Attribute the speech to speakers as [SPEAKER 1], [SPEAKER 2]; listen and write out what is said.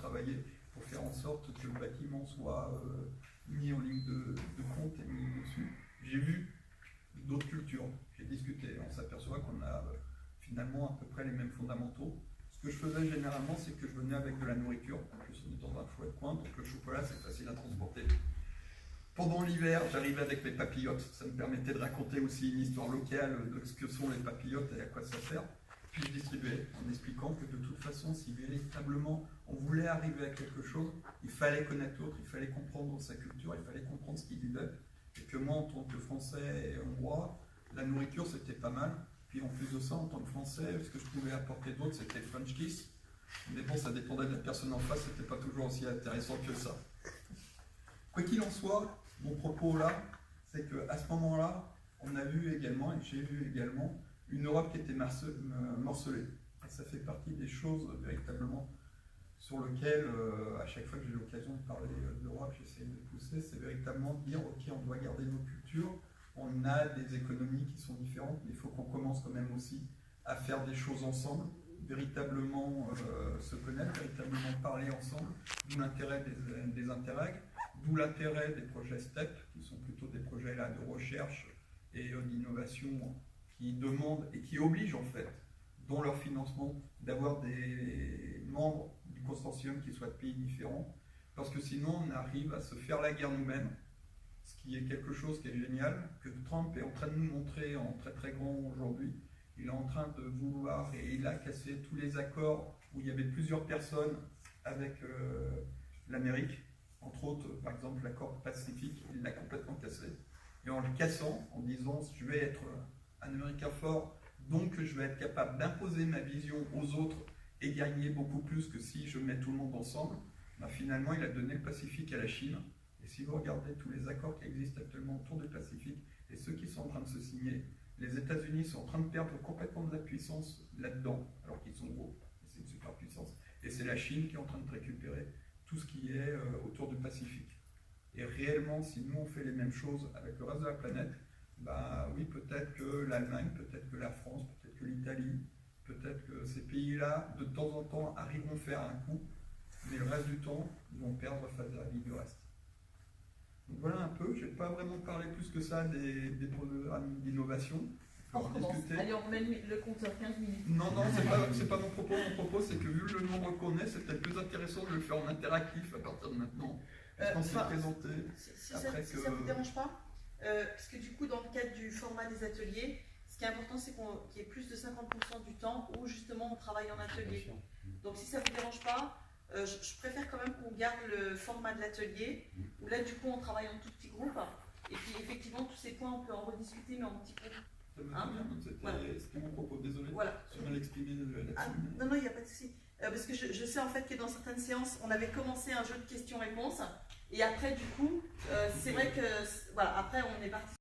[SPEAKER 1] travailler pour faire en sorte que le bâtiment soit mis en ligne de compte et mis dessus. J'ai vu d'autres cultures, j'ai discuté, on s'aperçoit qu'on a finalement à peu près les mêmes fondamentaux. Ce que je faisais généralement, c'est que je venais avec de la nourriture. En plus, on est dans un fouet de coin, donc le chocolat, c'est facile à transporter. Pendant l'hiver, j'arrivais avec mes papillotes. Ça me permettait de raconter aussi une histoire locale de ce que sont les papillotes et à quoi ça sert. Puis je distribuais en expliquant que de toute façon, si véritablement on voulait arriver à quelque chose, il fallait connaître l'autre, il fallait comprendre sa culture, il fallait comprendre ce qu'il vivait. Et que moi, en tant que Français et Hongrois, la nourriture, c'était pas mal. Puis en plus de ça, en tant que Français, ce que je pouvais apporter d'autre, c'était le French kiss. Mais bon, ça dépendait de la personne en face, c'était pas toujours aussi intéressant que ça. Quoi qu'il en soit, mon propos là, c'est qu'à ce moment-là, on a vu également, et j'ai vu également, une Europe qui était morcelée. Et ça fait partie des choses véritablement sur lesquelles, à chaque fois que j'ai l'occasion de parler d'Europe, j'essaie de pousser, c'est véritablement de dire, ok, on doit garder nos cultures, on a des économies qui sont différentes, mais il faut qu'on commence quand même aussi à faire des choses ensemble, véritablement se connaître, véritablement parler ensemble, d'où l'intérêt des Interreg, d'où l'intérêt des projets STEP, qui sont plutôt des projets là, de recherche et d'innovation qui demandent et qui obligent en fait, dans leur financement, d'avoir des membres du consortium qui soient de pays différents, parce que sinon on arrive à se faire la guerre nous-mêmes, ce qui est quelque chose qui est génial, que Trump est en train de nous montrer en très très grand aujourd'hui. Il est en train de vouloir, et il a cassé tous les accords où il y avait plusieurs personnes avec l'Amérique, entre autres, par exemple, l'accord Pacifique, il l'a complètement cassé. Et en le cassant, en disant je vais être un Américain fort, donc je vais être capable d'imposer ma vision aux autres et gagner beaucoup plus que si je mets tout le monde ensemble, ben finalement il a donné le Pacifique à la Chine. Et si vous regardez tous les accords qui existent actuellement autour du Pacifique et ceux qui sont en train de se signer, les États-Unis sont en train de perdre complètement de la puissance là-dedans, alors qu'ils sont gros, c'est une superpuissance. Et c'est la Chine qui est en train de récupérer tout ce qui est autour du Pacifique. Et réellement, si nous on fait les mêmes choses avec le reste de la planète, bah oui, peut-être que l'Allemagne, peut-être que la France, peut-être que l'Italie, peut-être que ces pays-là, de temps en temps, arriveront à faire un coup, mais le reste du temps, ils vont perdre face à la vie du reste. Donc voilà un peu, je n'ai pas vraiment parlé plus que ça des programmes d'innovation.
[SPEAKER 2] On recommence. Allez, on remet le compteur 15 minutes.
[SPEAKER 1] Non, c'est pas mon propos. Mon propos, c'est que vu le nombre qu'on est, c'est peut-être plus intéressant de le faire en interactif à partir de maintenant. Parce qu'on s'est présenté.
[SPEAKER 3] Si ça ne vous dérange pas, parce que du coup, dans le cadre du format des ateliers, ce qui est important, c'est qu'il y ait plus de 50% du temps où justement on travaille en atelier. Donc si ça ne vous dérange pas, je préfère quand même qu'on garde le format de l'atelier, où là du coup on travaille en tout petit groupe, et puis effectivement tous ces points on peut en rediscuter mais en petit groupe.
[SPEAKER 1] C'était mon propos, désolé,
[SPEAKER 3] voilà.
[SPEAKER 1] Je vais l'exprimer là-dessus.
[SPEAKER 3] Non, il n'y a pas de souci. Parce que je sais en fait que dans certaines séances, on avait commencé un jeu de questions-réponses, et après du coup, c'est vrai que, voilà, après on est parti.